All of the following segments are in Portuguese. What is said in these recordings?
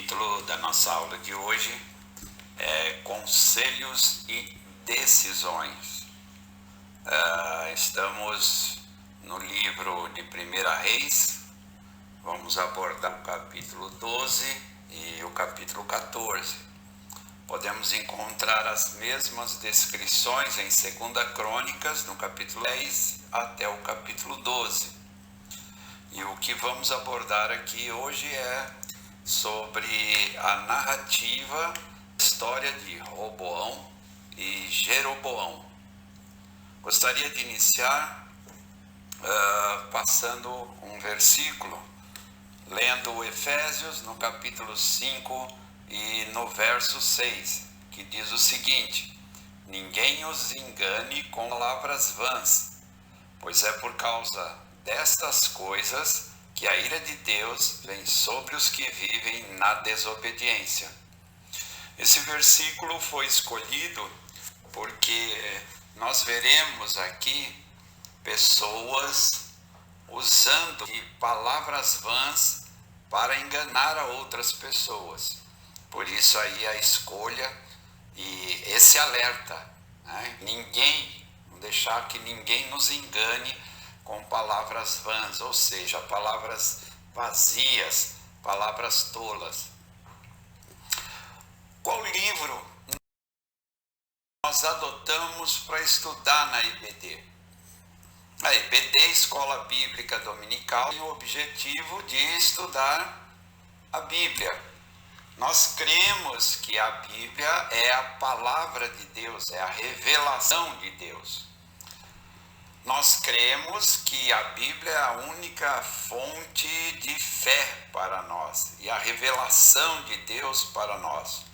título da nossa aula de hoje é Conselhos e Decisões. Estamos no livro de 1 Reis, vamos abordar o capítulo 12 e o capítulo 14. Podemos encontrar as mesmas descrições em 2 Crônicas, no capítulo 10 até o capítulo 12. E o que vamos abordar aqui hoje é sobre a narrativa, a história de Roboão e Jeroboão. Gostaria de iniciar passando um versículo, lendo Efésios no capítulo 5 e no verso 6, que diz o seguinte: ninguém os engane com palavras vãs, pois é por causa destas coisas que a ira de Deus vem sobre os que vivem na desobediência. Esse versículo foi escolhido porque nós veremos aqui pessoas usando de palavras vãs para enganar a outras pessoas. Por isso aí a escolha e esse alerta, né? Não deixar que ninguém nos engane com palavras vãs, ou seja, palavras vazias, palavras tolas. Qual livro nós adotamos para estudar na IBD? A IBD, Escola Bíblica Dominical, tem o objetivo de estudar a Bíblia. Nós cremos que a Bíblia é a palavra de Deus, é a revelação de Deus. Nós cremos que a Bíblia é a única fonte de fé para nós e a revelação de Deus para nós.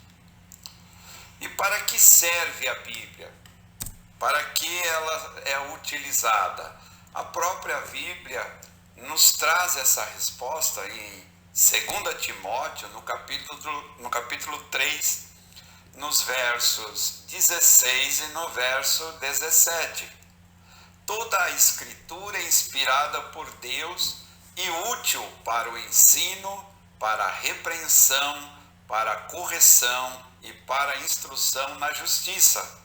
E para que serve a Bíblia? Para que ela é utilizada? A própria Bíblia nos traz essa resposta em 2 Timóteo, no capítulo 3, nos versos 16 e no verso 17. Toda a Escritura é inspirada por Deus e útil para o ensino, para a repreensão, para a correção e para a instrução na justiça,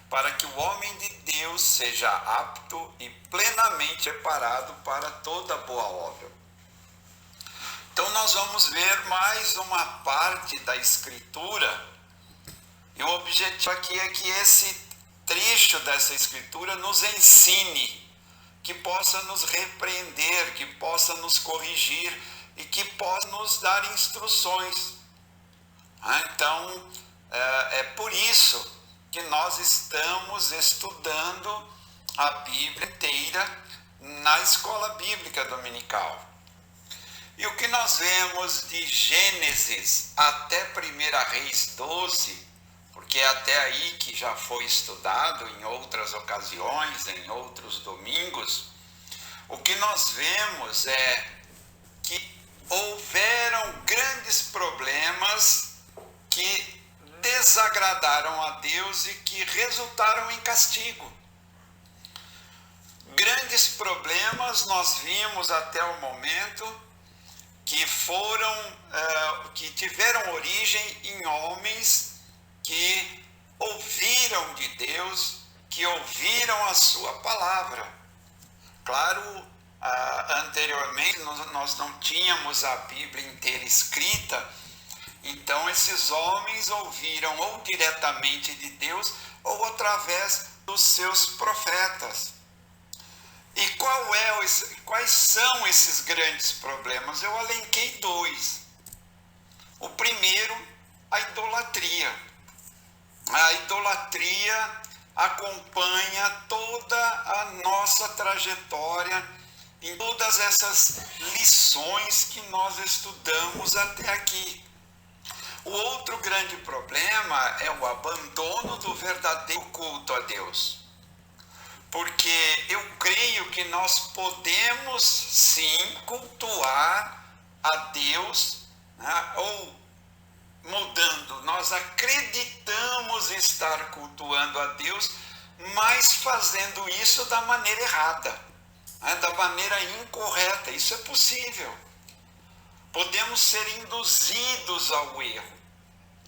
para que o homem de Deus seja apto e plenamente preparado para toda boa obra. Então nós vamos ver mais uma parte da Escritura, e o objetivo aqui é que esse trecho dessa Escritura nos ensine, que possa nos repreender, que possa nos corrigir e que possa nos dar instruções. Então, é por isso que nós estamos estudando a Bíblia inteira na Escola Bíblica Dominical. E o que nós vemos de Gênesis até 1 Reis 12, porque é até aí que já foi estudado em outras ocasiões, em outros domingos, o que nós vemos é que houveram grandes problemas que desagradaram a Deus e que resultaram em castigo. Grandes problemas nós vimos até o momento que tiveram origem em homens que ouviram de Deus, que ouviram a sua palavra. Claro, anteriormente nós não tínhamos a Bíblia inteira escrita, então esses homens ouviram ou diretamente de Deus ou através dos seus profetas. E quais são esses grandes problemas? Eu elenquei dois. O primeiro, a idolatria. A idolatria acompanha toda a nossa trajetória em todas essas lições que nós estudamos até aqui. O outro grande problema é o abandono do verdadeiro culto a Deus. Porque eu creio que nós podemos sim cultuar a Deus, né? Ou mudando, nós acreditamos estar cultuando a Deus, mas fazendo isso da maneira errada, né? Da maneira incorreta. Isso é possível. podemos ser induzidos ao erro,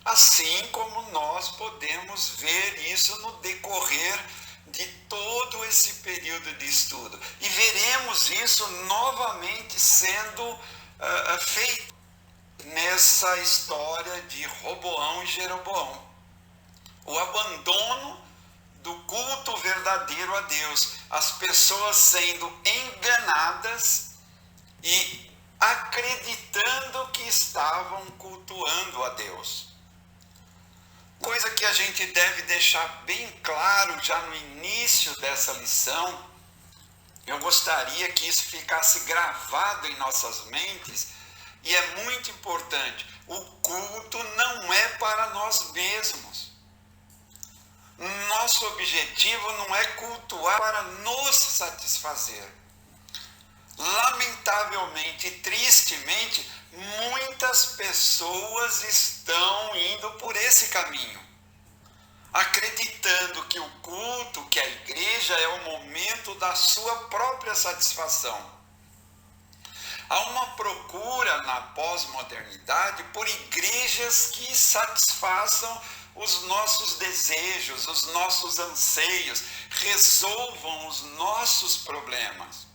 assim como nós podemos ver isso no decorrer de todo esse período de estudo. E veremos isso novamente sendo feito nessa história de Roboão e Jeroboão. O abandono do culto verdadeiro a Deus, as pessoas sendo enganadas e acreditando que estavam cultuando a Deus. Coisa que a gente deve deixar bem claro já no início dessa lição. Eu gostaria que isso ficasse gravado em nossas mentes, e é muito importante. O culto não é para nós mesmos. Nosso objetivo não é cultuar para nos satisfazer. Lamentavelmente e tristemente, muitas pessoas estão indo por esse caminho, acreditando que o culto, que a igreja é o momento da sua própria satisfação. Há uma procura na pós-modernidade por igrejas que satisfaçam os nossos desejos, os nossos anseios, resolvam os nossos problemas.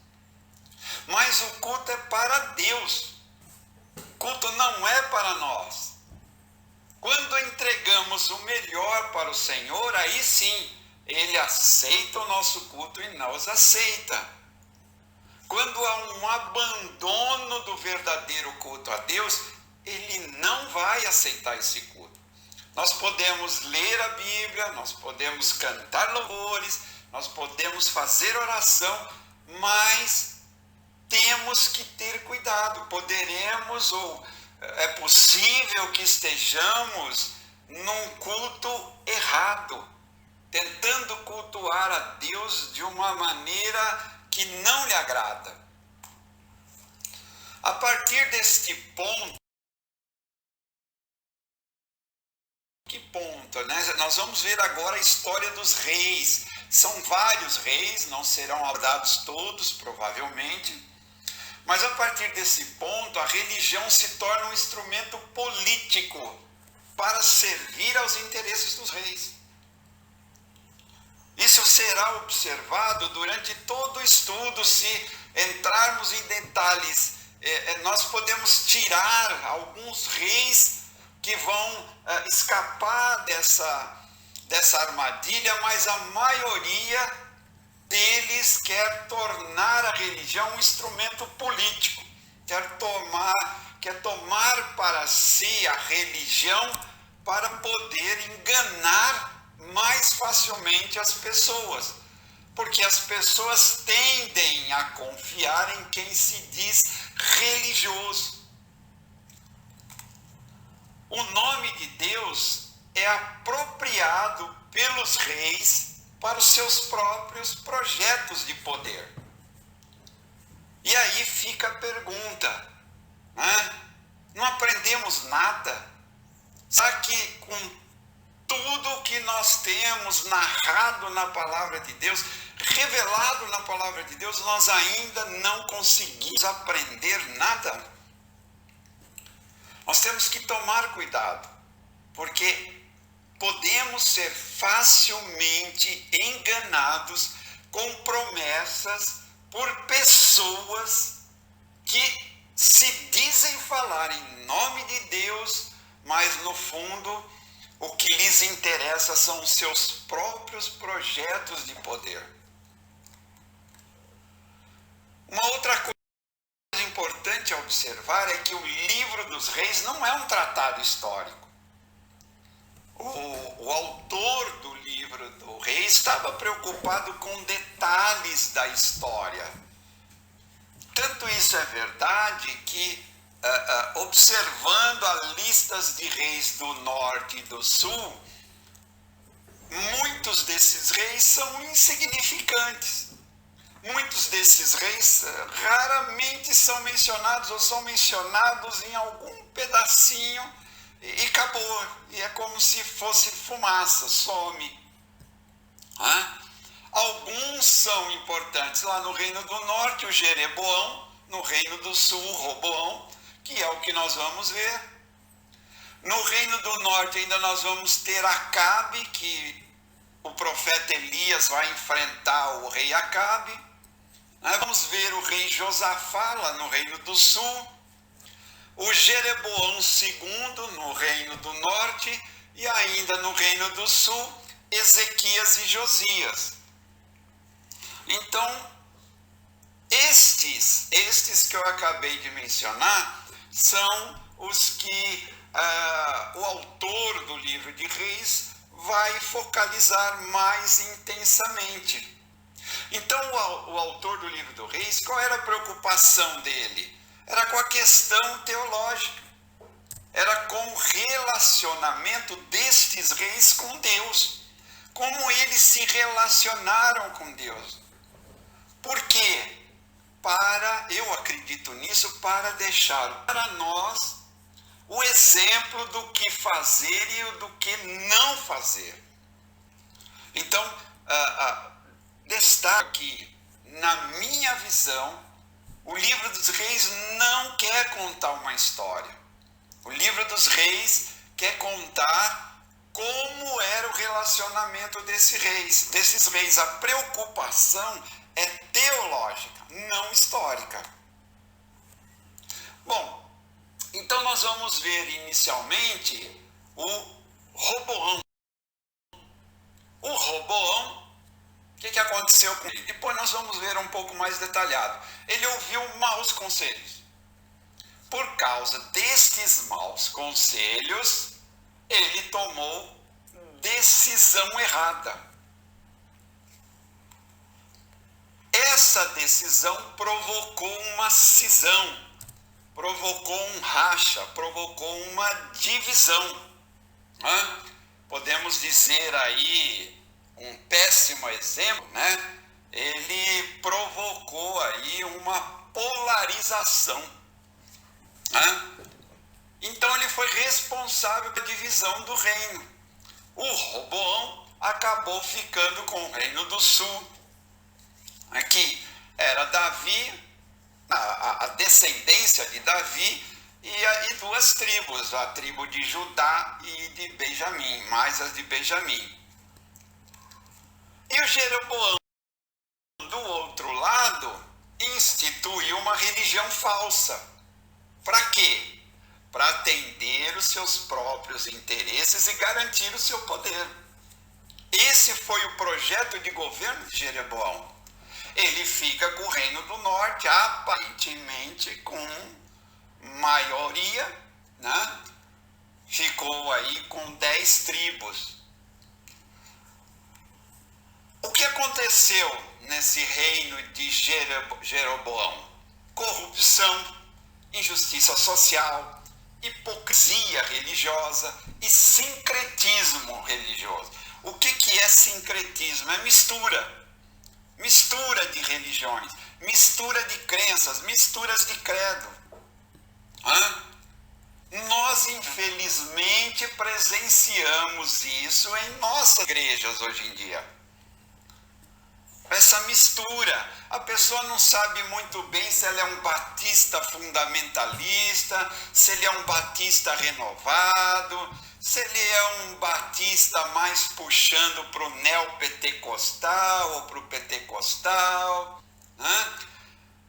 Mas o culto é para Deus. O culto não é para nós. Quando entregamos o melhor para o Senhor, aí sim, Ele aceita o nosso culto e nos aceita. Quando há um abandono do verdadeiro culto a Deus, Ele não vai aceitar esse culto. Nós podemos ler a Bíblia, nós podemos cantar louvores, nós podemos fazer oração, mas temos que ter cuidado. Poderemos ou é possível que estejamos num culto errado, tentando cultuar a Deus de uma maneira que não lhe agrada. A partir deste ponto, né? Nós vamos ver agora a história dos reis. São vários reis, não serão abordados todos, provavelmente. Mas a partir desse ponto, a religião se torna um instrumento político para servir aos interesses dos reis. Isso será observado durante todo o estudo. Se entrarmos em detalhes, nós podemos tirar alguns reis que vão escapar dessa armadilha, mas a maioria deles quer tornar a religião um instrumento político, quer tomar para si a religião para poder enganar mais facilmente as pessoas, porque as pessoas tendem a confiar em quem se diz religioso. O nome de Deus é apropriado pelos reis para os seus próprios projetos de poder. E aí fica a pergunta, né? Não aprendemos nada? Será que com tudo que nós temos narrado na palavra de Deus, revelado na palavra de Deus, nós ainda não conseguimos aprender nada? Nós temos que tomar cuidado, porque podemos ser facilmente enganados com promessas por pessoas que se dizem falar em nome de Deus, mas no fundo o que lhes interessa são os seus próprios projetos de poder. Uma outra coisa importante a observar é que o livro dos reis não é um tratado histórico. O autor do livro do rei estava preocupado com detalhes da história. Tanto isso é verdade que, observando as listas de reis do norte e do sul, muitos desses reis são insignificantes. Muitos desses reis raramente são mencionados ou são mencionados em algum pedacinho e acabou. E é como se fosse fumaça, some. Alguns são importantes. Lá no reino do norte, o Jeroboão, no reino do sul, o Roboão, que é o que nós vamos ver. No reino do norte ainda nós vamos ter Acabe, que o profeta Elias vai enfrentar o rei Acabe. Nós vamos ver o rei Josafá lá no reino do sul, o Jeroboão II no reino do norte e ainda no reino do sul, Ezequias e Josias. Então, estes que eu acabei de mencionar são os que o autor do livro de Reis vai focalizar mais intensamente. Então, o autor do livro do Reis, qual era a preocupação dele? Era com a questão teológica. Era com o relacionamento destes reis com Deus. Como eles se relacionaram com Deus. Por quê? Eu acredito nisso, para deixar para nós o exemplo do que fazer e do que não fazer. Então, destaco que, na minha visão, o livro dos reis não quer contar uma história. O livro dos reis quer contar como era o relacionamento desses reis. A preocupação é teológica, não histórica. Bom, então nós vamos ver inicialmente o Roboão. O Roboão, o que aconteceu com ele? Depois nós vamos ver um pouco mais detalhado. Ele ouviu maus conselhos. Por causa destes maus conselhos, ele tomou decisão errada. Essa decisão provocou uma cisão, provocou um racha, provocou uma divisão. Podemos dizer aí um péssimo exemplo, né? Ele provocou aí uma polarização. Então ele foi responsável pela divisão do reino. O Roboão acabou ficando com o reino do sul. Aqui era Davi, a descendência de Davi e duas tribos, a tribo de Judá e de Benjamim, mais as de Benjamim. E o Jeroboão, do outro lado, instituiu uma religião falsa. Para quê? Para atender os seus próprios interesses e garantir o seu poder. Esse foi o projeto de governo de Jeroboão. Ele fica com o reino do norte, aparentemente com maioria, né? Ficou aí com 10 tribos. O que aconteceu nesse reino de Jeroboão? Corrupção, injustiça social, hipocrisia religiosa e sincretismo religioso. O que é sincretismo? É mistura de religiões, mistura de crenças, misturas de credo. Nós, infelizmente, presenciamos isso em nossas igrejas hoje em dia. Essa mistura, a pessoa não sabe muito bem se ela é um batista fundamentalista, se ele é um batista renovado, se ele é um batista mais puxando para o neopentecostal ou para o pentecostal.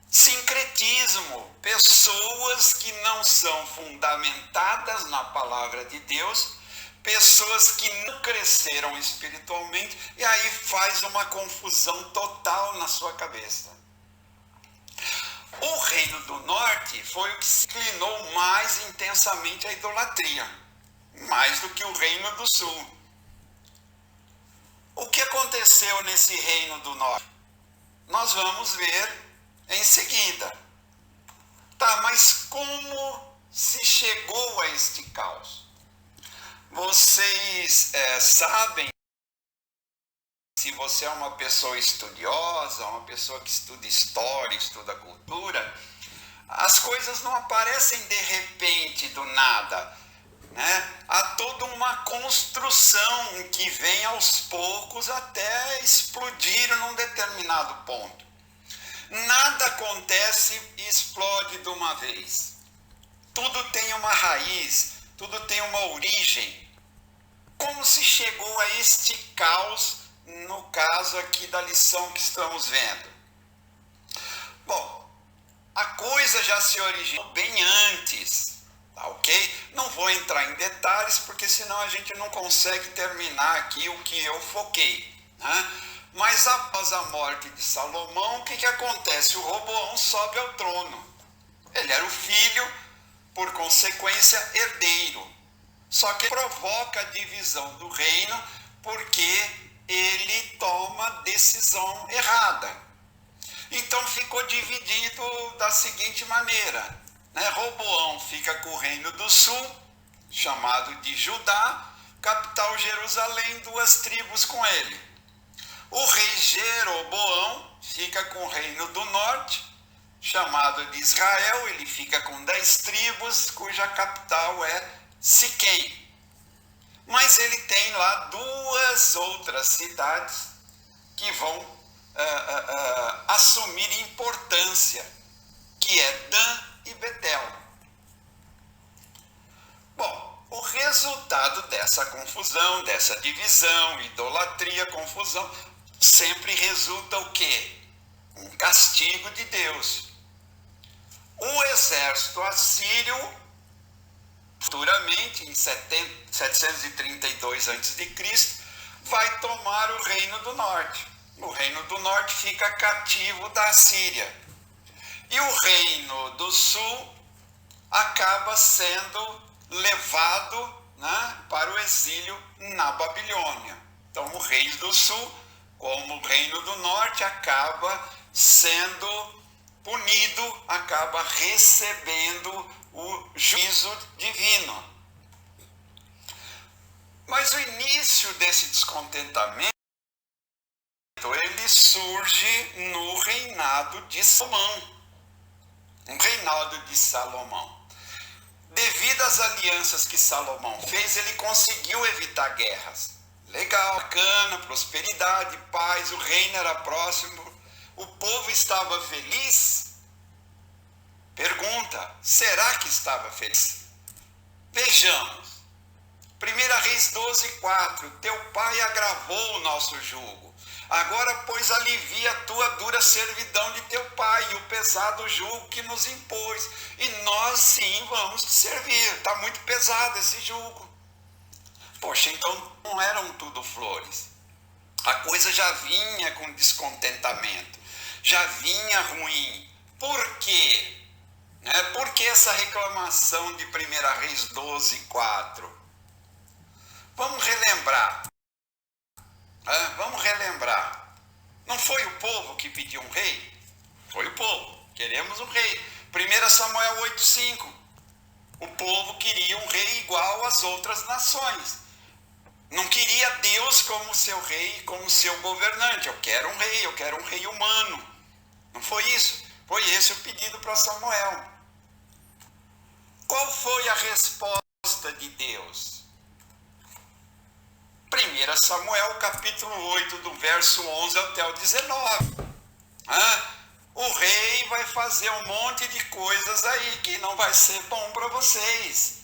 Sincretismo, pessoas que não são fundamentadas na palavra de Deus, pessoas que não cresceram espiritualmente, e aí faz uma confusão total na sua cabeça. O reino do norte foi o que se inclinou mais intensamente à idolatria, mais do que o reino do sul. O que aconteceu nesse reino do norte? Nós vamos ver em seguida. Tá, mas como se chegou a este caos? Vocês sabem, se você é uma pessoa estudiosa, uma pessoa que estuda história, estuda cultura, as coisas não aparecem de repente, do nada, né? Há toda uma construção que vem aos poucos até explodir num determinado ponto. Nada acontece e explode de uma vez. Tudo uma raiz, tudo tem uma origem. Como se chegou a este caos, no caso aqui da lição que estamos vendo? Bom, a coisa já se originou bem antes, tá ok? Não vou entrar em detalhes, porque senão a gente não consegue terminar aqui o que eu foquei, né? Mas após a morte de Salomão, o que acontece? O Roboão sobe ao trono. Ele era o filho, por consequência, herdeiro. Só que provoca a divisão do reino porque ele toma decisão errada. Então ficou dividido da seguinte maneira, né? Roboão fica com o reino do sul, chamado de Judá, capital Jerusalém, 2 tribos com ele. O rei Jeroboão fica com o reino do norte, chamado de Israel, ele fica com 10 tribos, cuja capital é Siquém. Mas ele tem lá 2 outras cidades que vão assumir importância, que é Dan e Betel. Bom, o resultado dessa confusão, dessa divisão, idolatria, confusão, sempre resulta o quê? Um castigo de Deus. O exército assírio, futuramente, em 732 a.C., vai tomar o reino do norte. O reino do norte fica cativo da Síria. E o reino do sul acaba sendo levado, né, para o exílio na Babilônia. Então o reino do sul, como o reino do norte, acaba sendo punido, acaba recebendo o juízo divino. Mas o início desse descontentamento, ele surge no reinado de Salomão. Um reinado de Salomão. Devido às alianças que Salomão fez, ele conseguiu evitar guerras. Legal, bacana, prosperidade, paz, o reino era próximo, o povo estava feliz? Pergunta, será que estava feliz? Vejamos. 1 Reis 12:4, teu pai agravou o nosso jugo. Agora, pois, alivia a tua dura servidão de teu pai e o pesado jugo que nos impôs. E nós, sim, vamos te servir. Está muito pesado esse jugo. Poxa, então não eram tudo flores. A coisa já vinha com descontentamento. Já vinha ruim. Por quê? Por que essa reclamação de 1 Reis 12:4? Vamos relembrar. Vamos relembrar. Não foi o povo que pediu um rei? Foi o povo. Queremos um rei. 1 Samuel 8:5. O povo queria um rei igual às outras nações. Não queria Deus como seu rei, como seu governante. Eu quero um rei humano. Não foi isso? Foi esse o pedido para Samuel. Qual foi a resposta de Deus? 1 Samuel capítulo 8, do verso 11 até o 19. O rei vai fazer um monte de coisas aí que não vai ser bom para vocês.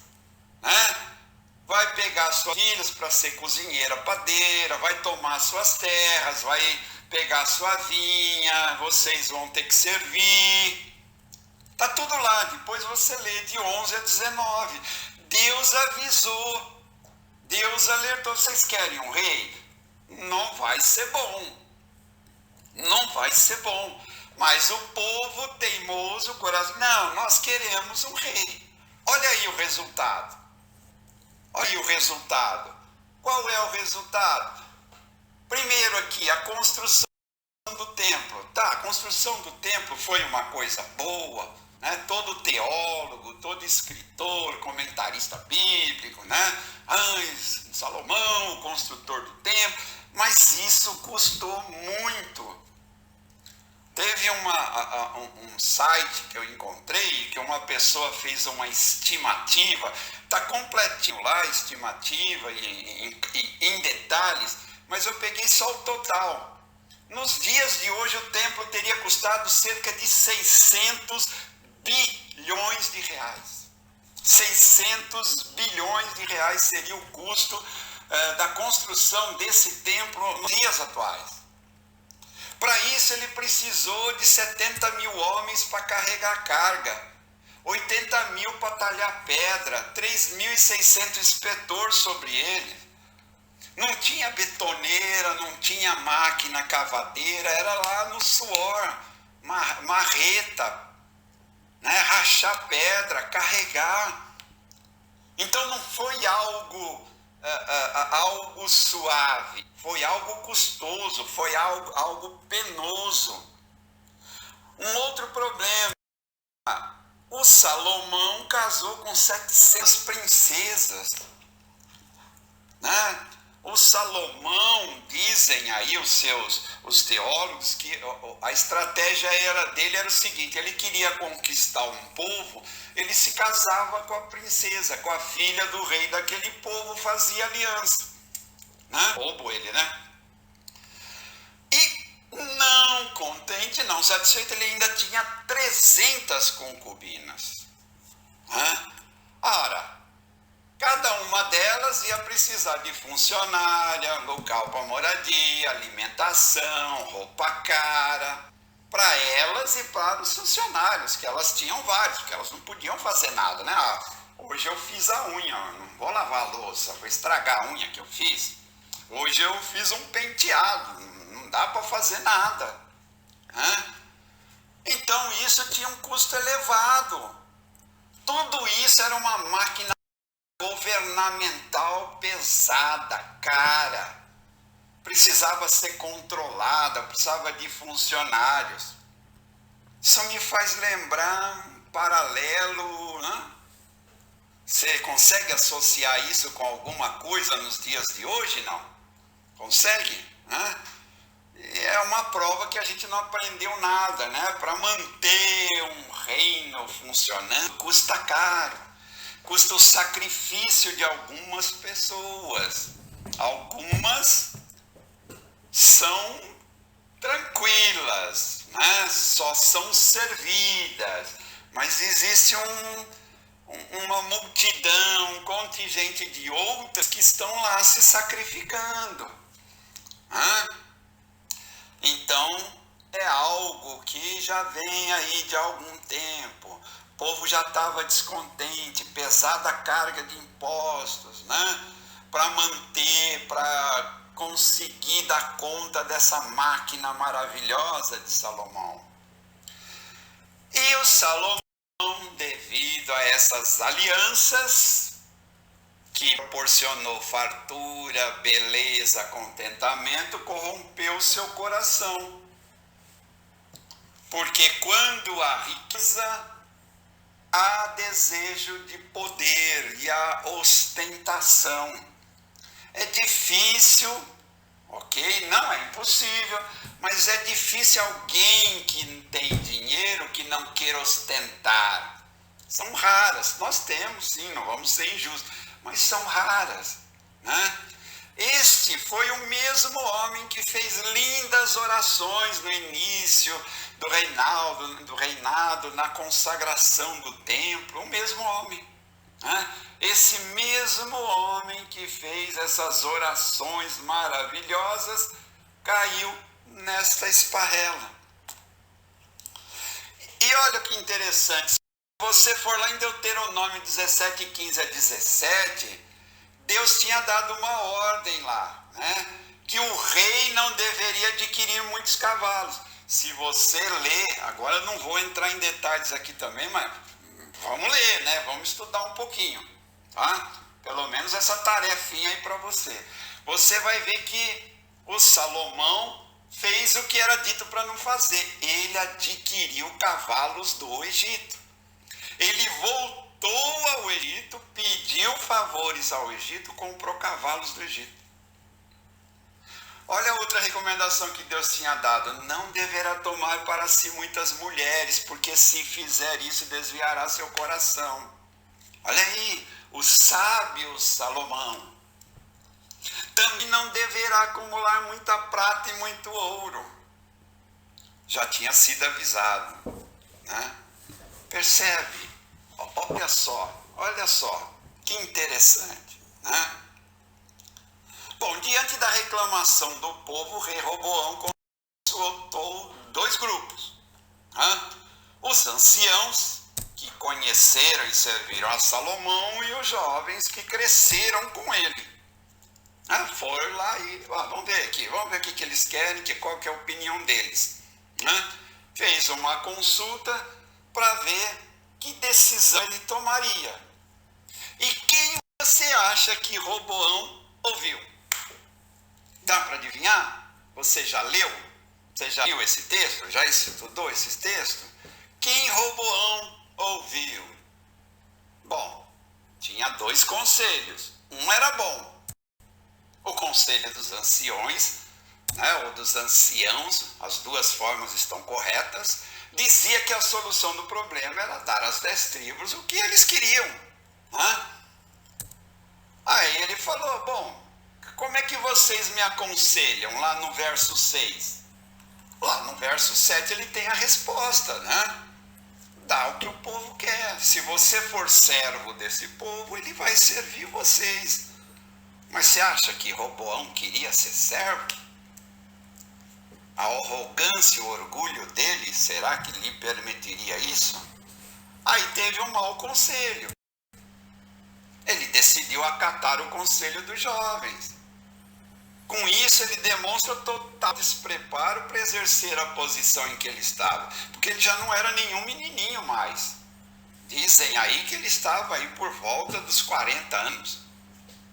Vai pegar suas filhas para ser cozinheira, padeira, vai tomar suas terras, vai pegar sua vinha, vocês vão ter que servir. Está tudo lá, depois você lê de 11 a 19. Deus avisou. Deus alertou, vocês querem um rei? Não vai ser bom. Não vai ser bom. Mas o povo teimoso, coração, não, nós queremos um rei. Olha aí o resultado. Olha aí o resultado. Qual é o resultado? Primeiro aqui, a construção do templo. A construção do templo foi uma coisa boa. Todo teólogo, todo escritor, comentarista bíblico, Salomão, o construtor do templo, mas isso custou muito. Teve um site que eu encontrei, que uma pessoa fez uma estimativa, está completinho lá, estimativa em detalhes, mas eu peguei só o total. Nos dias de hoje o templo teria custado cerca de 600 bilhões de reais. 600 bilhões de reais seria o custo da construção desse templo nos dias atuais. Para isso ele precisou de 70 mil homens para carregar carga, 80 mil para talhar pedra, 3.600 inspetores sobre ele. Não tinha betoneira, não tinha máquina cavadeira, era lá no suor, marreta, né? Rachar pedra, carregar. Então não foi algo suave, foi algo custoso, foi algo penoso. Um outro problema, o Salomão casou com 700 princesas, né? O Salomão, dizem aí os teólogos, que a estratégia dele era o seguinte: ele queria conquistar um povo, ele se casava com a princesa, com a filha do rei daquele povo, fazia aliança, né? Bobo ele, né? E não contente, não satisfeito, ele ainda tinha 300 concubinas, né? Ora, cada uma delas ia precisar de funcionária, local para moradia, alimentação, roupa cara, para elas e para os funcionários, que elas tinham vários, porque elas não podiam fazer nada, né? Hoje eu fiz a unha, não vou lavar a louça, vou estragar a unha que eu fiz. Hoje eu fiz um penteado, não dá para fazer nada, né? Então isso tinha um custo elevado. Tudo isso era uma máquina governamental pesada, cara, precisava ser controlada, precisava de funcionários. Isso me faz lembrar um paralelo, né? Você consegue associar isso com alguma coisa nos dias de hoje, não? Consegue? Né? É uma prova que a gente não aprendeu nada, né? Para manter um reino funcionando custa caro. Custa o sacrifício de algumas pessoas. Algumas são tranquilas, né? Só são servidas. Mas existe uma multidão, um contingente de outras que estão lá se sacrificando, né? Então, é algo que já vem aí de algum tempo. O povo já estava descontente, pesada a carga de impostos, né? Para manter, para conseguir dar conta dessa máquina maravilhosa de Salomão. E o Salomão, devido a essas alianças, que proporcionou fartura, beleza, contentamento, corrompeu seu coração. Porque quando há riqueza, há desejo de poder e há ostentação. É difícil, ok? Não é impossível, mas é difícil alguém que tem dinheiro que não queira ostentar. São raras, nós temos sim, não vamos ser injustos, mas são raras, né? Este foi o mesmo homem que fez lindas orações no início do reinado, na consagração do templo, o mesmo homem, né? Esse mesmo homem que fez essas orações maravilhosas caiu nesta esparrela. E olha que interessante, se você for lá em Deuteronômio 17, 15 a 17, Deus tinha dado uma ordem lá, né? Que o rei não deveria adquirir muitos cavalos. Se você ler, agora eu não vou entrar em detalhes aqui também, mas vamos ler, né? Vamos estudar um pouquinho, tá? Pelo menos essa tarefinha aí para você. Você vai ver que o Salomão fez o que era dito para não fazer. Ele adquiriu cavalos do Egito. Ele voltou ao Egito, pediu favores ao Egito, comprou cavalos do Egito. Olha outra recomendação que Deus tinha dado: não deverá tomar para si muitas mulheres, porque se fizer isso desviará seu coração. Olha aí, o sábio Salomão. Também não deverá acumular muita prata e muito ouro. Já tinha sido avisado, né? Percebe? Olha só Olha só, que interessante, né? Bom, diante da reclamação do povo, o rei Roboão consultou dois grupos, né? Os anciãos, que conheceram e serviram a Salomão, e os jovens que cresceram com ele. Foram lá e vamos ver aqui, vamos ver o que eles querem, qual que é a opinião deles. Né? Fez uma consulta para ver que decisão ele tomaria. E quem você acha que Roboão ouviu? Dá para adivinhar? Você já leu? Você já viu esse texto? Já estudou esse texto? Quem Roboão ouviu? Bom, tinha dois conselhos. Um era bom. O conselho dos anciões, né, ou dos anciãos, as duas formas estão corretas, dizia que a solução do problema era dar às 10 tribos o que eles queriam. Né? Aí ele falou, bom, como é que vocês me aconselham lá no verso 6? Lá no verso 7 ele tem a resposta, né? Dá o que o povo quer. Se você for servo desse povo, ele vai servir vocês. Mas você acha que Roboão queria ser servo? A arrogância e o orgulho dele, será que lhe permitiria isso? Aí teve um mau conselho. Ele decidiu acatar o conselho dos jovens. Com isso, ele demonstra total despreparo para exercer a posição em que ele estava. Porque ele já não era nenhum menininho mais. Dizem aí que ele estava aí por volta dos 40 anos.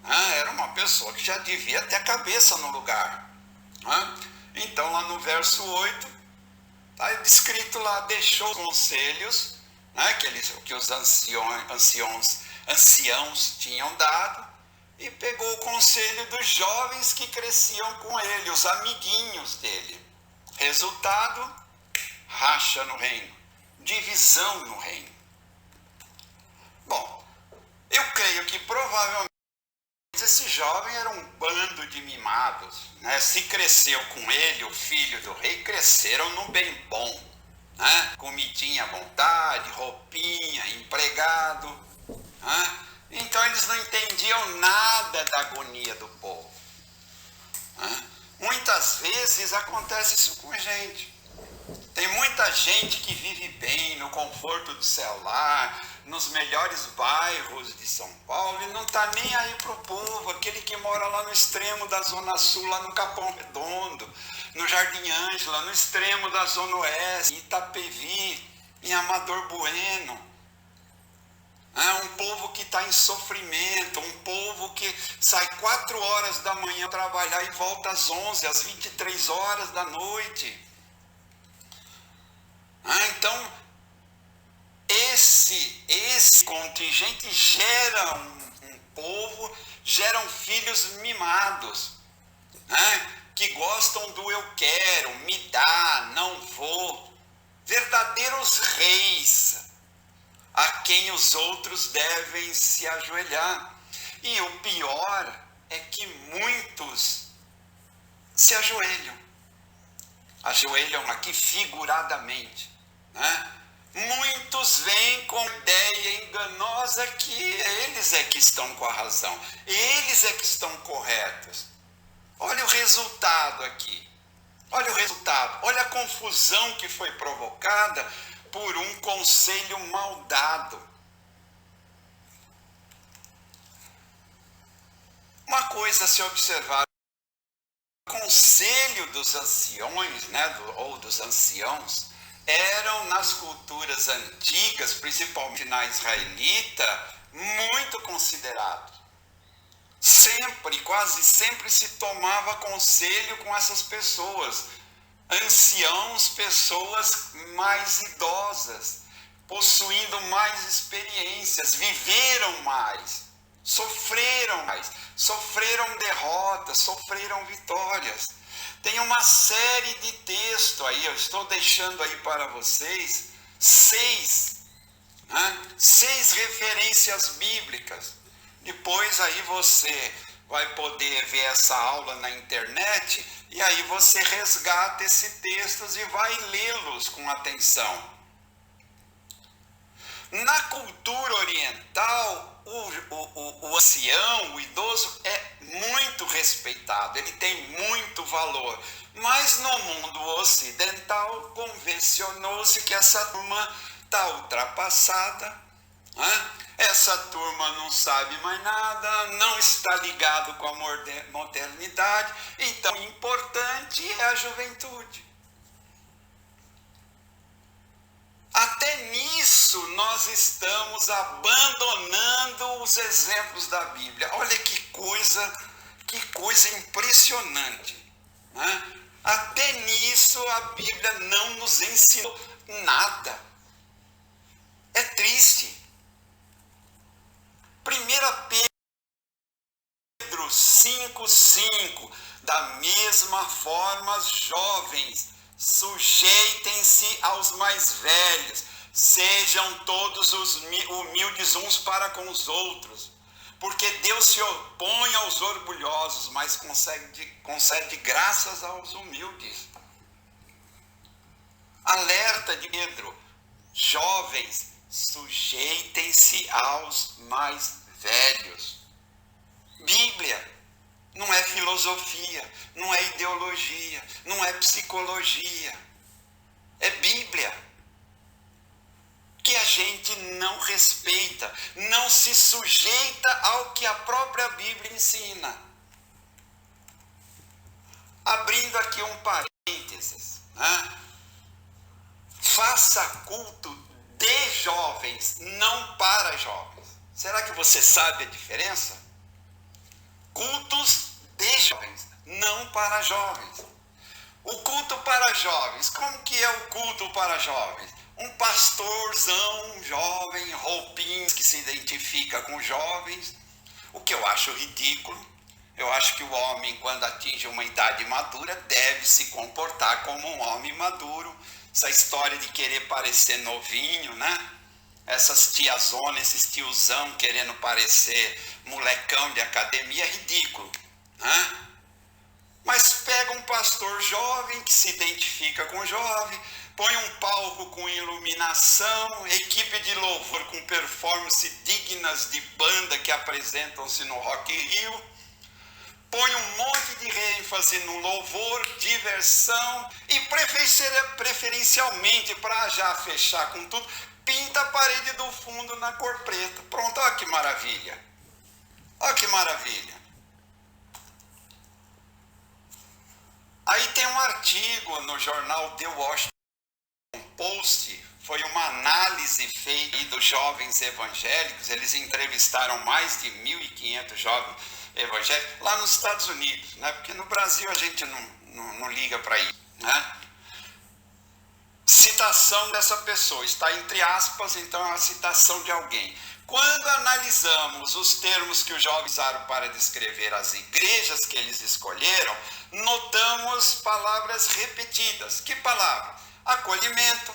Era uma pessoa que já devia ter a cabeça no lugar. Então, lá no verso 8, está descrito lá, deixou conselhos, né, que os anciãos tinham dado, e pegou o conselho dos jovens que cresciam com ele, os amiguinhos dele. Resultado, racha no reino, divisão no reino. Bom, eu creio que provavelmente esse jovem era um bando de mimados, né? Se cresceu com ele, o filho do rei, cresceram no bem bom, né? Comidinha à vontade, roupinha, empregado, né? Então eles não entendiam nada da agonia do povo, né? Muitas vezes acontece isso com a gente. Tem muita gente que vive bem, no conforto do celular, nos melhores bairros de São Paulo, e não está nem aí para o povo, aquele que mora lá no extremo da Zona Sul, lá no Capão Redondo, no Jardim Ângela, no extremo da Zona Oeste, em Itapevi, em Amador Bueno. Um povo que está em sofrimento, um povo que sai 4 horas da manhã trabalhar e volta às 11, às 23 horas da noite. Então, esse contingente gera um povo, geram filhos mimados, né? Que gostam do eu quero, me dá, não vou. Verdadeiros reis, a quem os outros devem se ajoelhar. E o pior é que muitos se ajoelham. Ajoelham aqui figuradamente, né? Muitos vêm com ideia enganosa que eles é que estão com a razão, eles é que estão corretos. Olha o resultado aqui, olha o resultado, olha a confusão que foi provocada por um conselho mal dado. Uma coisa a se observar, o conselho dos anciões, né, ou dos anciãos, eram nas culturas antigas, principalmente na israelita, muito considerados. Sempre, quase sempre se tomava conselho com essas pessoas. Anciãos, pessoas mais idosas, possuindo mais experiências, viveram mais, sofreram derrotas, sofreram vitórias. Tem uma série de textos aí, eu estou deixando aí para vocês 6 referências bíblicas. Depois aí você vai poder ver essa aula na internet e aí você resgata esses textos e vai lê-los com atenção. Na cultura oriental, o ancião, o idoso, é muito respeitado, ele tem muito valor. Mas no mundo ocidental, convencionou-se que essa turma está ultrapassada, né? Essa turma não sabe mais nada, não está ligado com a modernidade, então o importante é a juventude. Até nisso nós estamos abandonando os exemplos da Bíblia. Olha que coisa impressionante, né? Até nisso a Bíblia não nos ensinou nada. É triste. 1 Pedro 5,5: da mesma forma, jovens, sujeitem-se aos mais velhos, sejam todos humildes uns para com os outros, porque Deus se opõe aos orgulhosos, mas concede graças aos humildes. Alerta de Pedro: jovens, sujeitem-se aos mais velhos. Bíblia não é filosofia, não é ideologia, não é psicologia. É Bíblia. Que a gente não respeita, não se sujeita ao que a própria Bíblia ensina. Abrindo aqui um parênteses, né? Faça culto de jovens, não para jovens. Será que você sabe a diferença? Cultos de jovens, não para jovens. O culto para jovens, como que é o culto para jovens? Um pastorzão jovem, roupinhas, que se identifica com jovens, o que eu acho ridículo. Eu acho que o homem, quando atinge uma idade madura, deve se comportar como um homem maduro. Essa história de querer parecer novinho, né? Essas tiazonas, esses tiozão querendo parecer molecão de academia, é ridículo, né? Mas pega um pastor jovem que se identifica com jovem, põe um palco com iluminação, equipe de louvor com performances dignas de banda que apresentam-se no Rock in Rio, põe um monte de ênfase no louvor, diversão e preferencialmente, para já fechar com tudo, pinta a parede do fundo na cor preta. Pronto, olha que maravilha. Olha que maravilha. Aí tem um artigo no jornal The Washington Post, foi uma análise feita dos jovens evangélicos. Eles entrevistaram mais de 1.500 jovens evangélicos lá nos Estados Unidos, né? Porque no Brasil a gente não liga para isso, né? Citação dessa pessoa, está entre aspas, então é uma citação de alguém. Quando analisamos os termos que os jovens usaram para descrever as igrejas que eles escolheram, notamos palavras repetidas. Que palavras? Acolhimento,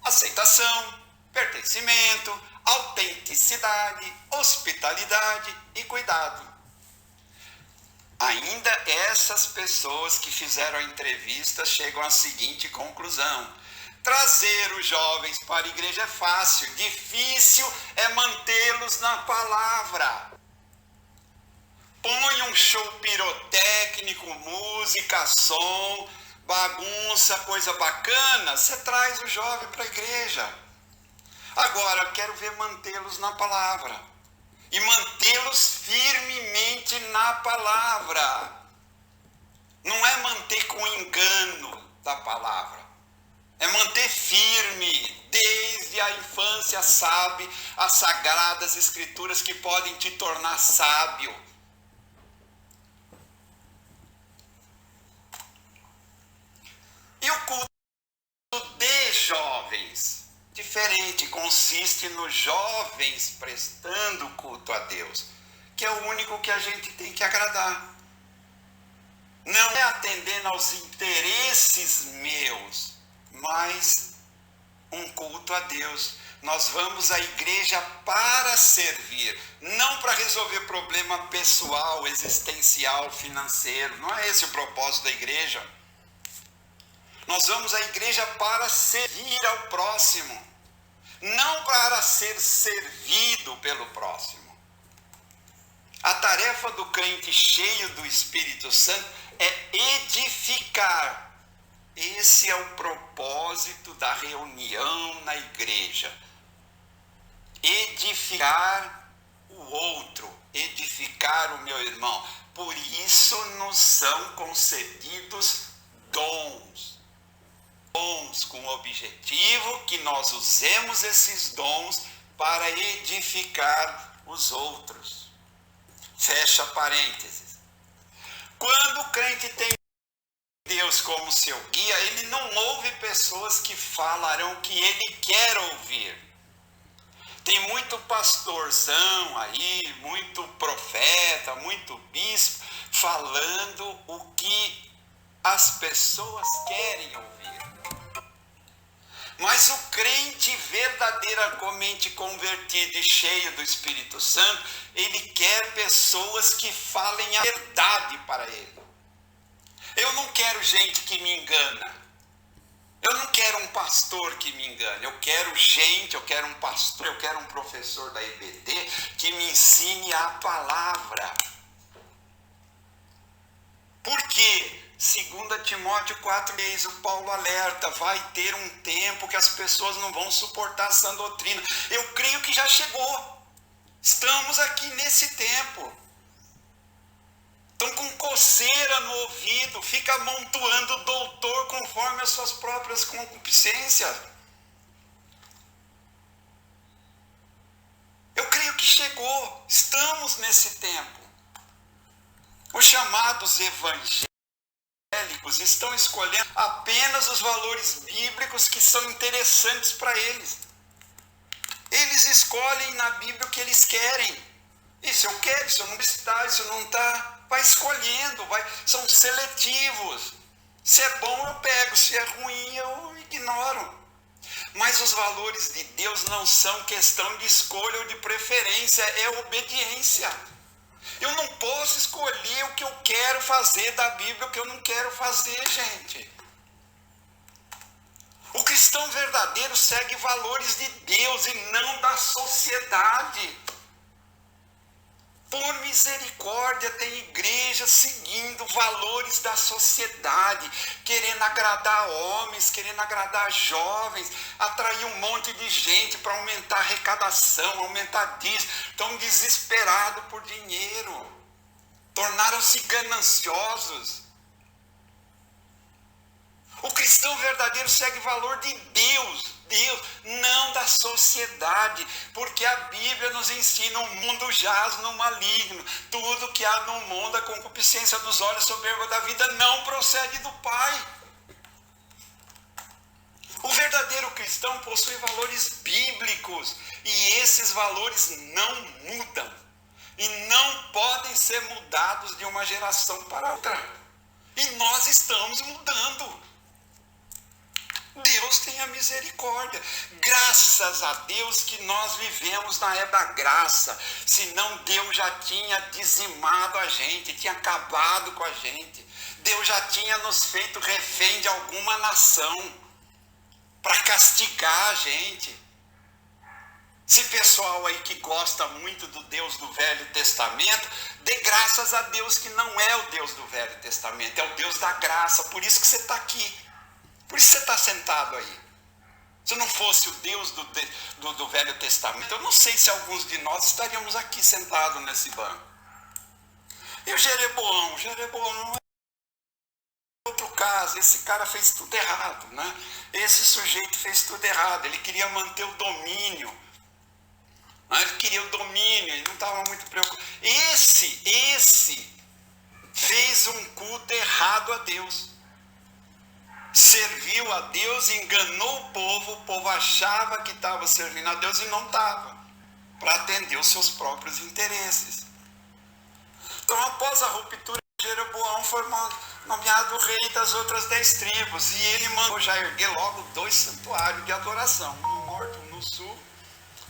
aceitação, pertencimento, autenticidade, hospitalidade e cuidado. Ainda essas pessoas que fizeram a entrevista chegam à seguinte conclusão: trazer os jovens para a igreja é fácil, difícil é mantê-los na palavra. Põe um show pirotécnico, música, som, bagunça, coisa bacana, você traz o jovem para a igreja. Agora, eu quero ver mantê-los na palavra. E mantê-los firmemente na palavra. Não é manter com engano da palavra. É manter firme, desde a infância, sabe, as sagradas escrituras que podem te tornar sábio. E o culto de jovens, diferente, consiste nos jovens prestando culto a Deus, que é o único que a gente tem que agradar. Não é atendendo aos interesses meus, mas um culto a Deus. Nós vamos à igreja para servir, não para resolver problema pessoal, existencial, financeiro. Não é esse o propósito da igreja. Nós vamos à igreja para servir ao próximo. não para ser servido pelo próximo. A tarefa do crente cheio do Espírito Santo é edificar. Esse é o propósito da reunião na igreja. Edificar o outro, edificar o meu irmão. Por isso nos são concedidos dons. Dons com o objetivo que nós usemos esses dons para edificar os outros. Fecha parênteses. Quando o crente tem Deus como seu guia, ele não ouve pessoas que falarão o que ele quer ouvir. Tem muito pastorzão aí, muito profeta, muito bispo, falando o que as pessoas querem ouvir. Mas o crente verdadeiramente convertido e cheio do Espírito Santo, ele quer pessoas que falem a verdade para ele. Eu não quero gente que me engana. Eu não quero um pastor que me engane. Eu quero gente, eu quero um pastor, eu quero um professor da IBD que me ensine a palavra. Por quê? 2 Timóteo 4,3, o Paulo alerta, vai ter um tempo que as pessoas não vão suportar essa doutrina. Eu creio que já chegou. Estamos aqui nesse tempo. Estão com coceira no ouvido, fica amontoando o doutor conforme as suas próprias concupiscências. Eu creio que chegou, estamos nesse tempo. Os chamados evangélicos estão escolhendo apenas os valores bíblicos que são interessantes para eles. Eles escolhem na Bíblia o que eles querem. Isso eu quero, isso eu não está, isso não está. Vai escolhendo, são seletivos. Se é bom eu pego, se é ruim eu ignoro. Mas os valores de Deus não são questão de escolha ou de preferência, é obediência. Eu não posso escolher o que eu quero fazer da Bíblia, o que eu não quero fazer, gente. O cristão verdadeiro segue valores de Deus e não da sociedade. Por misericórdia, tem igrejas seguindo valores da sociedade, querendo agradar homens, querendo agradar jovens, atrair um monte de gente para aumentar a arrecadação, aumentar disso. Estão desesperados por dinheiro, tornaram-se gananciosos. O cristão verdadeiro segue valor de Deus, não da sociedade, porque a Bíblia nos ensina: o mundo jaz no maligno, tudo que há no mundo, a concupiscência dos olhos, a soberba da vida, não procede do Pai. O verdadeiro cristão possui valores bíblicos, e esses valores não mudam, e não podem ser mudados de uma geração para outra, e nós estamos mudando. Deus tenha misericórdia. Graças a Deus que nós vivemos na era da graça. Senão Deus já tinha dizimado a gente, tinha acabado com a gente. Deus já tinha nos feito refém de alguma nação para castigar a gente. Esse pessoal aí que gosta muito do Deus do Velho Testamento, dê graças a Deus que não é o Deus do Velho Testamento, é o Deus da graça. Por isso que você está aqui. Por isso você está sentado aí. Se não fosse o Deus do Velho Testamento, eu não sei se alguns de nós estaríamos aqui sentados nesse banco. E o Jeroboão é outro caso. Esse cara fez tudo errado, né? Esse sujeito fez tudo errado. Ele queria manter o domínio. Ele queria o domínio, ele não estava muito preocupado. Esse fez um culto errado a Deus. Serviu a Deus, enganou o povo achava que estava servindo a Deus e não estava, para atender os seus próprios interesses. Então, após a ruptura, Jeroboão foi nomeado rei das outras 10 tribos, e ele mandou já erguer logo 2 santuários de adoração, um no norte, um no sul,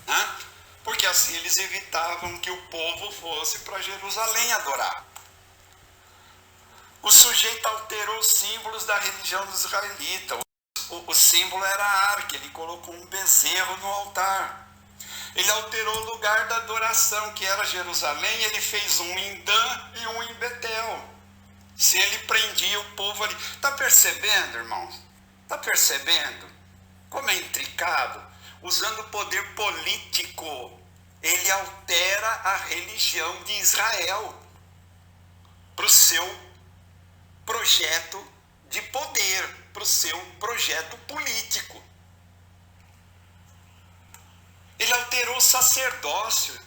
né? Porque assim eles evitavam que o povo fosse para Jerusalém adorar. O sujeito alterou os símbolos da religião dos israelitas. o símbolo era a arca, ele colocou um bezerro no altar. Ele alterou o lugar da adoração, que era Jerusalém, ele fez um em Dan e um em Betel. Se ele prendia o povo ali. Está percebendo, irmãos? Está percebendo como é intricado? Usando o poder político, ele altera a religião de Israel para o seu projeto de poder, para o seu projeto político. Ele alterou o sacerdócio,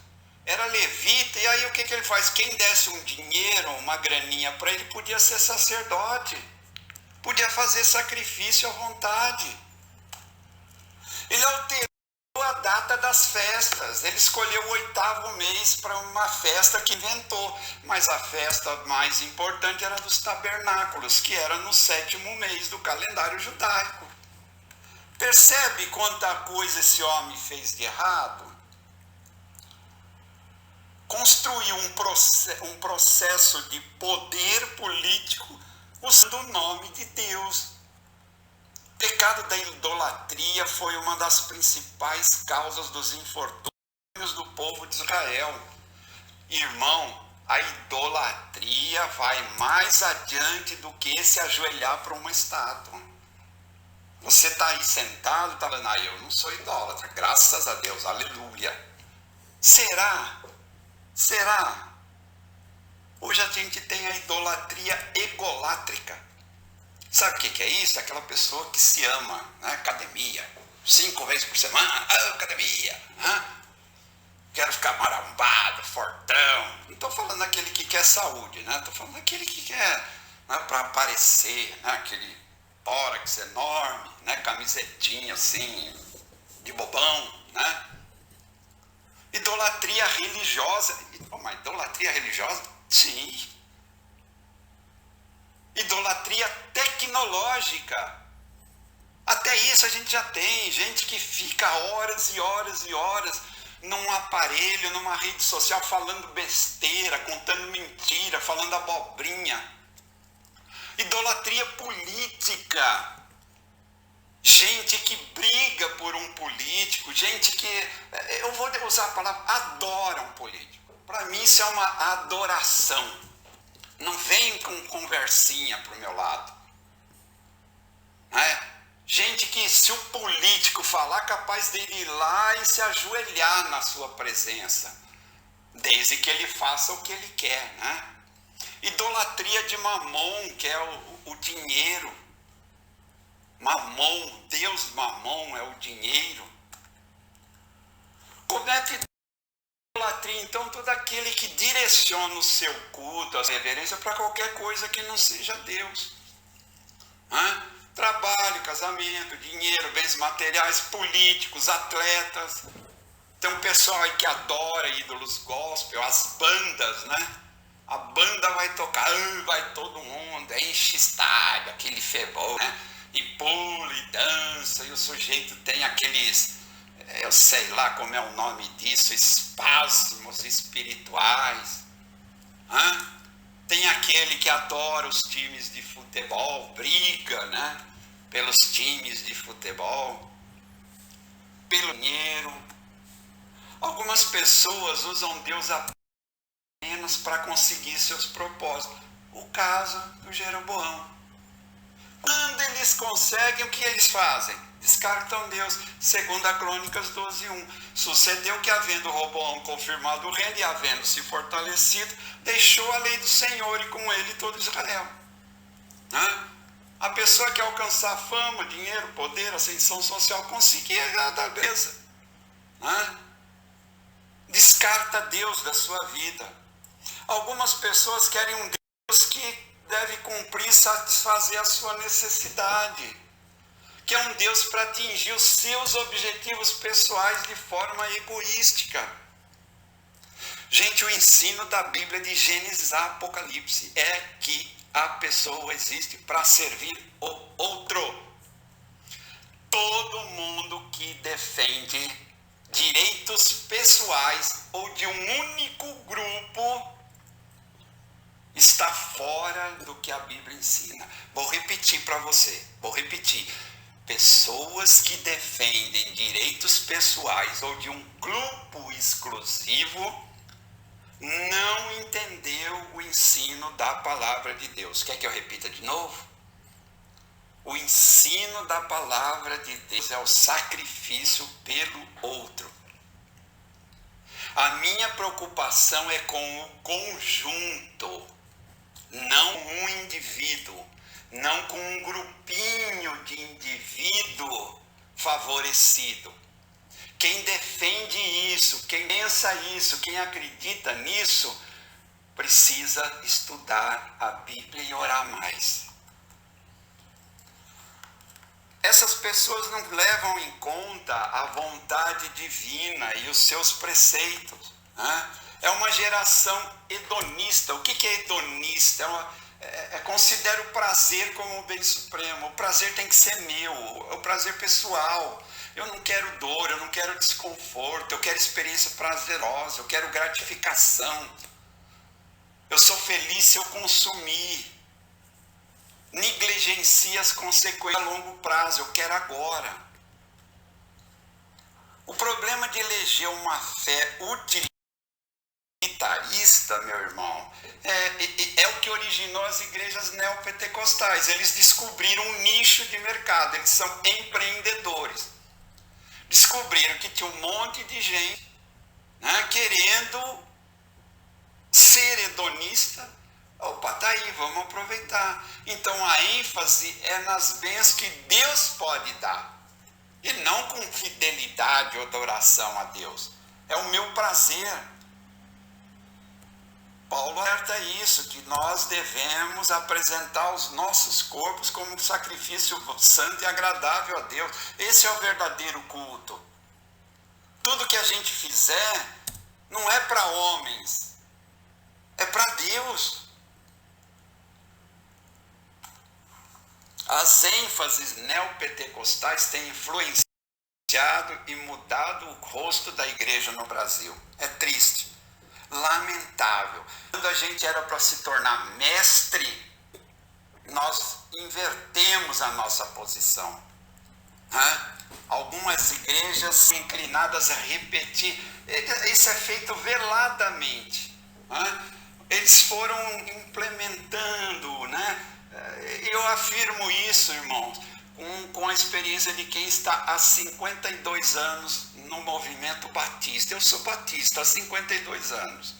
era levita, e aí o que ele faz? Quem desse um dinheiro, uma graninha para ele, podia ser sacerdote, podia fazer sacrifício à vontade. Ele alterou a data das festas, ele escolheu o 8º mês para uma festa que inventou, mas a festa mais importante era dos tabernáculos, que era no 7º mês do calendário judaico. Percebe quanta coisa esse homem fez de errado? Construiu um processo de poder político usando o nome de Deus. O pecado da idolatria foi uma das principais causas dos infortúnios do povo de Israel. Irmão, a idolatria vai mais adiante do que se ajoelhar para uma estátua. Você está aí sentado, está falando, eu não sou idólatra, graças a Deus, aleluia. Será? Será? Hoje a gente tem a idolatria egolátrica. Sabe o que é isso? Aquela pessoa que se ama, né? Academia, 5 vezes por semana, academia, quero ficar marambado, fortão. Não estou falando aquele que quer saúde, né? Estou falando aquele que quer, né, para aparecer, né? Aquele tórax enorme, né? Camisetinha assim, de bobão, né? Idolatria religiosa. Mas idolatria religiosa? Sim. Idolatria tecnológica. Até isso a gente já tem. Gente que fica horas e horas e horas num aparelho, numa rede social, falando besteira, contando mentira, falando abobrinha. Idolatria política. Gente que briga por um político, gente que, eu vou usar a palavra, adora um político. Para mim isso é uma adoração. Não vem com conversinha para o meu lado. Gente que, se o político falar, capaz dele ir lá e se ajoelhar na sua presença, desde que ele faça o que ele quer, né? Idolatria de Mamon, que é o dinheiro. Mamon, Deus Mamon é o dinheiro. Como é que idolatria? Então, todo aquele que direciona o seu culto, a reverência para qualquer coisa que não seja Deus. Trabalho, casamento, dinheiro, bens materiais, políticos, atletas. Tem um pessoal aí que adora ídolos gospel, as bandas, né? A banda vai tocar, vai todo mundo, enche estádio, aquele fervor, né? E pula e dança, e o sujeito tem aqueles, eu sei lá como é o nome disso, espasmos espirituais. Tem aquele que adora os times de futebol, briga, né? Pelos times de futebol, pelo dinheiro. Algumas pessoas usam Deus apenas para conseguir seus propósitos. O caso do Jeroboão. Quando eles conseguem, o que eles fazem? Descartam Deus. 2 Crônicas 12:1. Sucedeu que, havendo Roboão confirmado o reino e havendo se fortalecido, deixou a lei do Senhor e com ele todo Israel. A pessoa que alcançar fama, dinheiro, poder, ascensão social, conseguir a beleza. Descarta Deus da sua vida. Algumas pessoas querem um Deus que deve cumprir e satisfazer a sua necessidade, que é um Deus para atingir os seus objetivos pessoais de forma egoística. Gente, o ensino da Bíblia de Gênesis a Apocalipse é que a pessoa existe para servir o outro. Todo mundo que defende direitos pessoais ou de um único grupo está fora do que a Bíblia ensina. Vou repetir para você, Pessoas que defendem direitos pessoais ou de um grupo exclusivo não entendeu o ensino da palavra de Deus. Quer que eu repita de novo? O ensino da palavra de Deus é o sacrifício pelo outro. A minha preocupação é com o conjunto, não com um indivíduo, não com um grupinho de indivíduo favorecido. Quem defende isso, quem pensa isso, quem acredita nisso, precisa estudar a Bíblia e orar mais. Essas pessoas não levam em conta a vontade divina e os seus preceitos, né? É uma geração hedonista. O que é hedonista? Considera o prazer como o bem supremo. O prazer tem que ser meu, é o prazer pessoal. Eu não quero dor, eu não quero desconforto, eu quero experiência prazerosa, eu quero gratificação. Eu sou feliz se eu consumir. Negligencia as consequências a longo prazo, eu quero agora. O problema de eleger uma fé utilitarista, meu irmão, é o que originou as igrejas neopentecostais. Eles descobriram um nicho de mercado, eles são empreendedores. Descobriram que tinha um monte de gente, né, querendo ser hedonista. Opa, tá aí, vamos aproveitar. Então a ênfase é nas bênçãos que Deus pode dar. E não com fidelidade ou adoração a Deus. É o meu prazer. Paulo alerta isso, que nós devemos apresentar os nossos corpos como um sacrifício santo e agradável a Deus. Esse é o verdadeiro culto. Tudo que a gente fizer não é para homens, é para Deus. As ênfases neopentecostais têm influenciado e mudado o rosto da igreja no Brasil. É triste, lamentável. Quando a gente era para se tornar mestre, nós invertemos a nossa posição. Algumas igrejas são inclinadas a repetir. Isso é feito veladamente. Eles foram implementando, né? Eu afirmo isso, irmãos, com a experiência de quem está há 52 anos no movimento batista. Eu sou batista há 52 anos.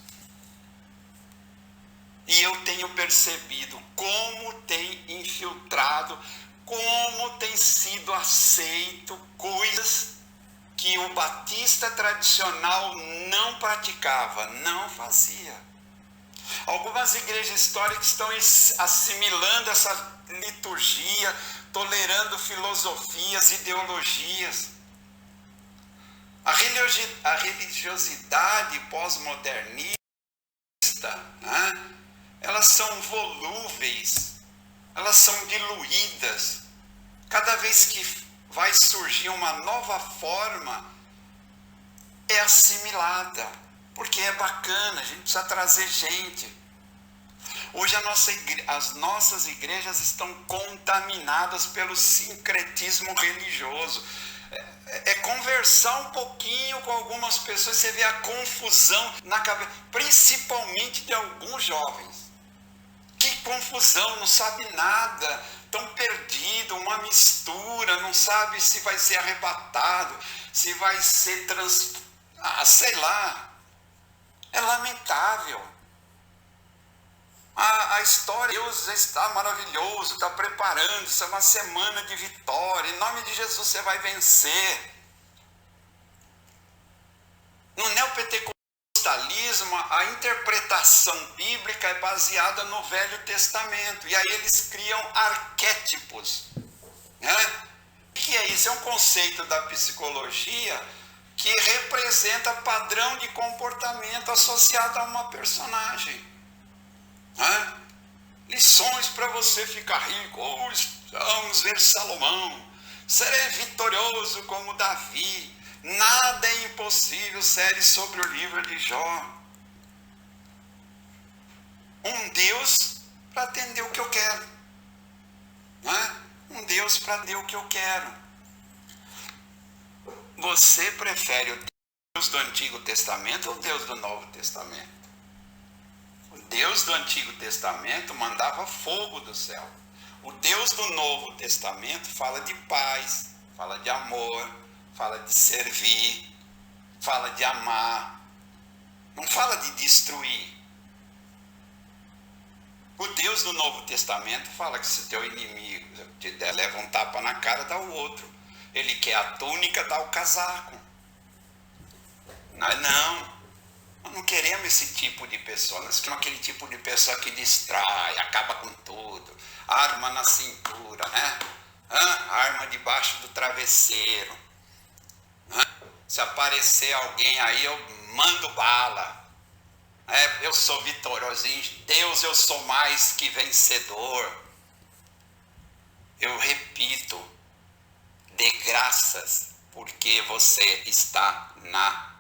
E eu tenho percebido como tem infiltrado, como tem sido aceito coisas que o batista tradicional não praticava, não fazia. Algumas igrejas históricas estão assimilando essa liturgia, tolerando filosofias, ideologias. A religiosidade pós-modernista, né? Elas são volúveis, elas são diluídas. Cada vez que vai surgir uma nova forma, é assimilada. Porque é bacana, a gente precisa trazer gente. Hoje as nossas igrejas estão contaminadas pelo sincretismo religioso. É conversar um pouquinho com algumas pessoas, você vê a confusão na cabeça, principalmente de alguns jovens. Que confusão, não sabe nada, tão perdido, uma mistura, não sabe se vai ser arrebatado, se vai ser sei lá. É lamentável. A história, Deus está maravilhoso, está preparando, isso é uma semana de vitória. Em nome de Jesus você vai vencer. No neopentecostalismo, a interpretação bíblica é baseada no Velho Testamento. E aí eles criam arquétipos. Né? O que é isso? É um conceito da psicologia que representa padrão de comportamento associado a uma personagem. Lições para você ficar rico. Vamos ver Salomão. Serei vitorioso como Davi. Nada é impossível. Série sobre o livro de Jó. Um Deus para atender o que eu quero. um Deus para dar o que eu quero. Você prefere o Deus do Antigo Testamento ou o Deus do Novo Testamento? O Deus do Antigo Testamento mandava fogo do céu. O Deus do Novo Testamento fala de paz, fala de amor, fala de servir, fala de amar. Não fala de destruir. O Deus do Novo Testamento fala que se teu inimigo te der, leva um tapa na cara, dá o outro. Ele quer a túnica, dá o casaco. Nós não queremos esse tipo de pessoa. Nós queremos aquele tipo de pessoa que distrai, acaba com tudo. Arma na cintura, né? Arma debaixo do travesseiro. Se aparecer alguém aí, eu mando bala. Eu sou vitorioso. Em Deus eu sou mais que vencedor. Eu repito, dê graças, porque você está na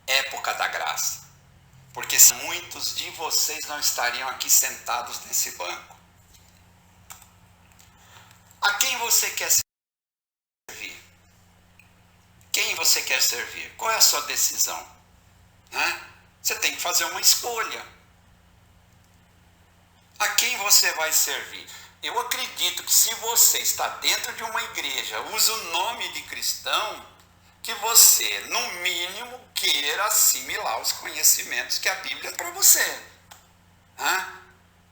época da graça. Porque muitos de vocês não estariam aqui sentados nesse banco. A quem você quer servir? Quem você quer servir? Qual é a sua decisão? Você tem que fazer uma escolha. A quem você vai servir? Eu acredito que se você está dentro de uma igreja, usa o nome de cristão, que você, no mínimo, queira assimilar os conhecimentos que a Bíblia é para você.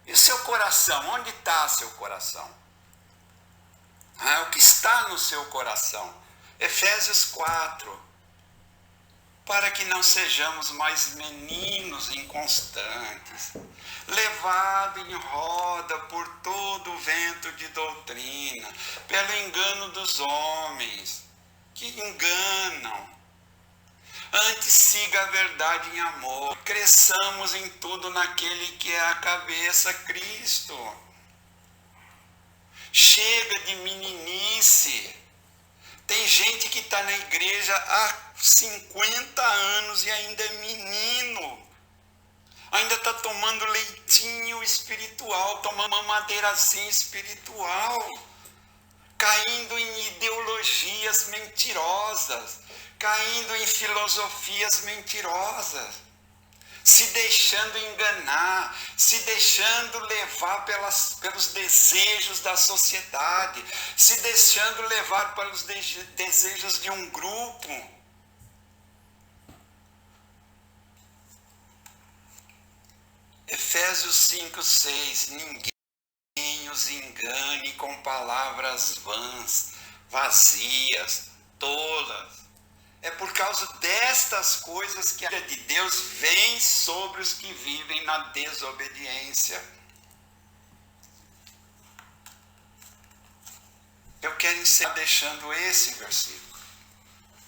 E o seu coração? Onde está seu coração? O que está no seu coração? Efésios 4. Para que não sejamos mais meninos inconstantes, levados em roda por todo o vento de doutrina, pelo engano dos homens, que enganam. Antes siga a verdade em amor, cresçamos em tudo naquele que é a cabeça, Cristo. Chega de meninice. Tem gente que está na igreja há 50 anos e ainda é menino. Ainda está tomando leitinho espiritual, tomando mamadeirazinha espiritual. Caindo em ideologias mentirosas. Caindo em filosofias mentirosas. Se deixando enganar, se deixando levar pelos desejos da sociedade, se deixando levar pelos desejos de um grupo. Efésios 5, 6, ninguém os engane com palavras vãs, vazias, tolas. É por causa destas coisas que a ira de Deus vem sobre os que vivem na desobediência. Eu quero encerrar deixando esse versículo.